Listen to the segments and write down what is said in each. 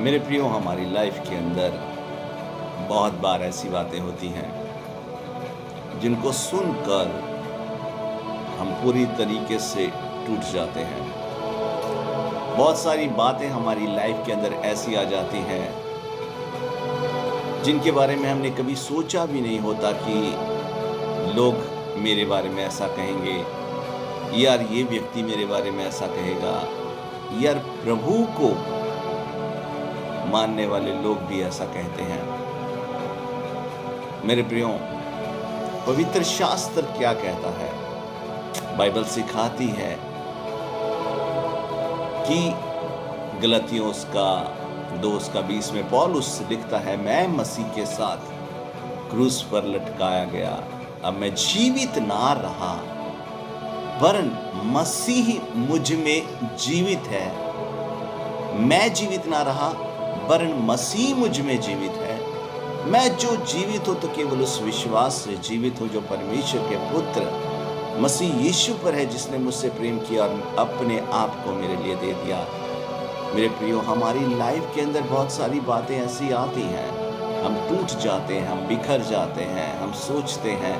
मेरे प्रियो, हमारी लाइफ के अंदर बहुत बार ऐसी बातें होती हैं जिनको सुनकर हम पूरी तरीके से टूट जाते हैं। बहुत सारी बातें हमारी लाइफ के अंदर ऐसी आ जाती हैं जिनके बारे में हमने कभी सोचा भी नहीं होता कि लोग मेरे बारे में ऐसा कहेंगे, यार ये व्यक्ति मेरे बारे में ऐसा कहेगा, यार प्रभु को मानने वाले लोग भी ऐसा कहते हैं। मेरे प्रियो, पवित्र शास्त्र क्या कहता है? बाइबल सिखाती है कि गलतियों उसका 2:20 में पौलुस लिखता है, मैं मसीह के साथ क्रूस पर लटकाया गया, अब मैं जीवित ना रहा वरन मसीह मुझ में जीवित है। मैं जीवित ना रहा वरन मसीह मुझ में जीवित है। मैं जो जीवित हूं तो केवल उस विश्वास से जीवित हूं जो परमेश्वर के पुत्र मसीह यीशु पर है, जिसने मुझसे प्रेम किया और अपने आप को मेरे लिए दे दिया। मेरे प्रियो, हमारी लाइफ के अंदर बहुत सारी बातें ऐसी आती हैं, हम टूट जाते हैं, हम बिखर जाते हैं, हम सोचते हैं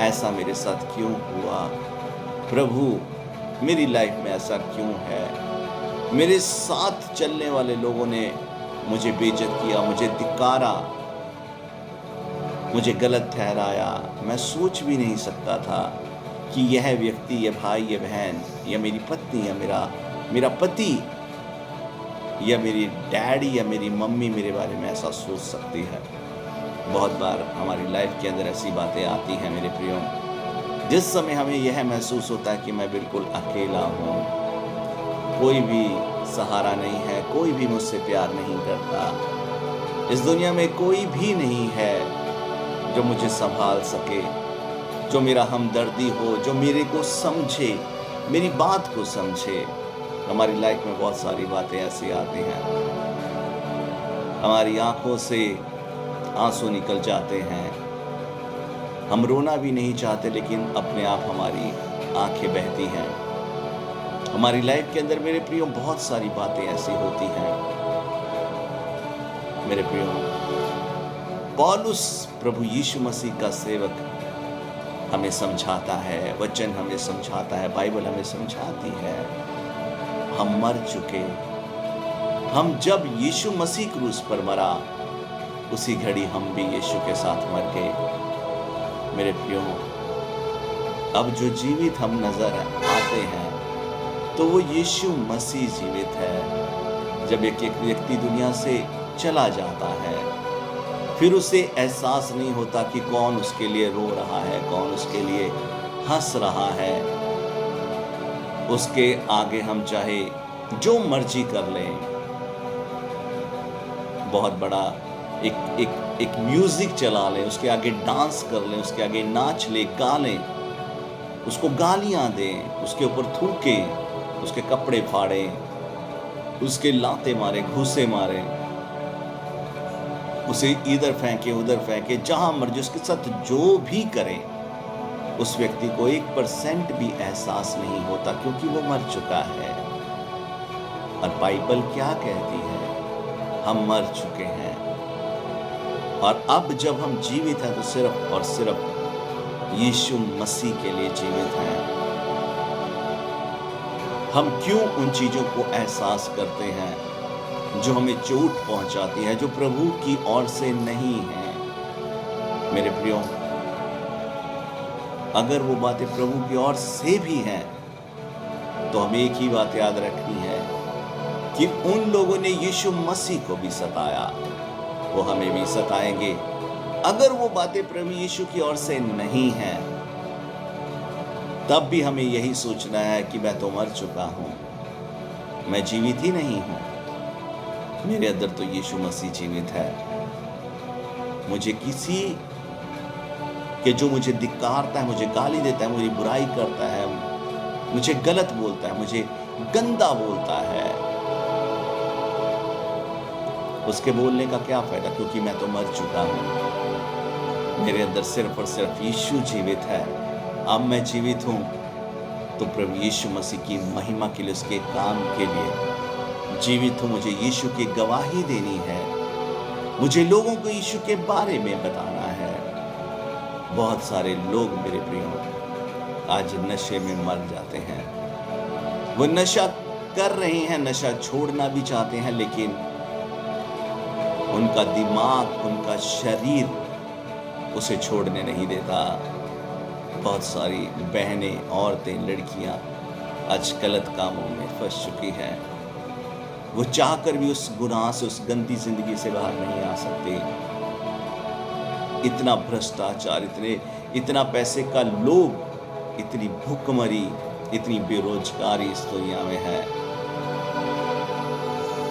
ऐसा मेरे साथ क्यों हुआ, प्रभु मेरी लाइफ में ऐसा क्यों है, मेरे साथ चलने वाले लोगों ने मुझे बेइज्जत किया, मुझे धिक्कारा, मुझे गलत ठहराया। मैं सोच भी नहीं सकता था कि यह व्यक्ति, यह भाई, यह बहन, या मेरी पत्नी, या मेरा पति, या मेरी डैडी, या मेरी मम्मी मेरे बारे में ऐसा सोच सकती है। बहुत बार हमारी लाइफ के अंदर ऐसी बातें आती हैं मेरे प्रियो, जिस समय हमें यह महसूस होता है कि मैं बिल्कुल अकेला हूँ, कोई भी सहारा नहीं है, कोई भी मुझसे प्यार नहीं करता, इस दुनिया में कोई भी नहीं है जो मुझे संभाल सके, जो मेरा हमदर्दी हो, जो मेरे को समझे, मेरी बात को समझे। हमारी लाइफ में बहुत सारी बातें ऐसी आती हैं, हमारी आंखों से आंसू निकल जाते हैं, हम रोना भी नहीं चाहते लेकिन अपने आप हमारी आंखें बहती हैं। हमारी लाइफ के अंदर मेरे प्रियो बहुत सारी बातें ऐसी होती हैं। मेरे प्रियो, पौलुस प्रभु यीशु मसीह का सेवक हमें समझाता है, वचन हमें समझाता है, बाइबल हमें समझाती है, हम मर चुके। हम जब यीशु मसीह क्रूस पर मरा, उसी घड़ी हम भी यीशु के साथ मर गए। मेरे प्रियो, अब जो जीवित हम नजर आते हैं तो वो यीशु मसीह जीवित है। जब एक व्यक्ति दुनिया से चला जाता है, फिर उसे एहसास नहीं होता कि कौन उसके लिए रो रहा है, कौन उसके लिए हंस रहा है। उसके आगे हम चाहे जो मर्जी कर लें, बहुत बड़ा एक म्यूजिक चला लें, उसके आगे डांस कर लें, उसके आगे नाच ले, गा लें, उसको गालियां दें, उसके ऊपर थूकें, उसके कपड़े फाड़ें, उसके लाते मारे, घूसे मारे, उसे इधर फेंके उधर फेंके, जहां मर्जी उसके साथ जो भी करें, उस व्यक्ति को 1% भी एहसास नहीं होता, क्योंकि वो मर चुका है। और बाइबल क्या कहती है? हम मर चुके हैं और अब जब हम जीवित हैं तो सिर्फ और सिर्फ यीशु मसीह के लिए जीवित हैं। हम क्यों उन चीजों को एहसास करते हैं जो हमें चोट पहुंचाती है, जो प्रभु की ओर से नहीं है? मेरे प्रियो, अगर वो बातें प्रभु की ओर से भी हैं तो हमें एक ही बात याद रखनी है कि उन लोगों ने यीशु मसीह को भी सताया, वो हमें भी सताएंगे। अगर वो बातें प्रभु यीशु की ओर से नहीं हैं, तब भी हमें यही सोचना है कि मैं तो मर चुका हूं, मैं जीवित ही नहीं हूं, मेरे अंदर तो यीशु मसीह जीवित है। मुझे किसी के जो मुझे धिक्कारता है, मुझे गाली देता है, मुझे बुराई करता है, मुझे गलत बोलता है, मुझे गंदा बोलता है, उसके बोलने का क्या फायदा, क्योंकि मैं तो मर चुका हूं। मेरे अंदर सिर्फ और सिर्फ यीशु जीवित है। अब मैं जीवित हूं तो प्रभु यीशु मसीह की महिमा के लिए, उसके काम के लिए जीवित हूँ, मुझे यीशु की गवाही देनी है, मुझे लोगों को यीशु के बारे में बताना है। बहुत सारे लोग मेरे प्रियो आज नशे में मर जाते हैं। वो नशा कर रहे हैं, नशा छोड़ना भी चाहते हैं, लेकिन उनका दिमाग, उनका शरीर उसे छोड़ने नहीं देता। बहुत सारी बहनें, औरतें, लड़कियां आज गलत कामों में फंस चुकी हैं। वो चाहकर भी उस गुनाह से, उस गंदी जिंदगी से बाहर नहीं आ सकती। इतना भ्रष्टाचार, इतना पैसे का लोभ, इतनी भूखमरी, इतनी बेरोजगारी इस दुनिया में है।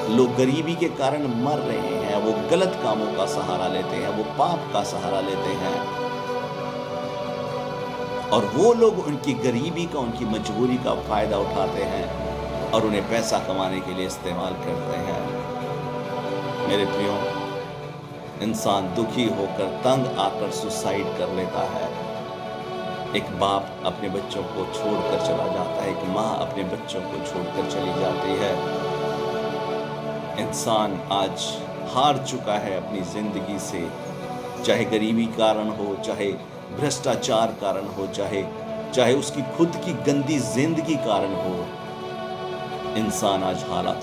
लोग गरीबी के कारण मर रहे हैं, वो गलत कामों का सहारा लेते हैं, वो पाप का सहारा लेते हैं, और वो लोग उनकी गरीबी का, उनकी मजबूरी का फायदा उठाते हैं और उन्हें पैसा कमाने के लिए इस्तेमाल करते हैं। मेरे प्रियो, इंसान दुखी होकर, तंग आकर सुसाइड कर लेता है। एक बाप अपने बच्चों को छोड़कर चला जाता है, एक माँ अपने बच्चों को छोड़कर चली जाती है। इंसान आज हार चुका है अपनी जिंदगी से, चाहे गरीबी कारण हो, चाहे भ्रष्टाचार कारण हो, चाहे उसकी खुद की गंदी जिंदगी कारण हो। इंसान आज हालात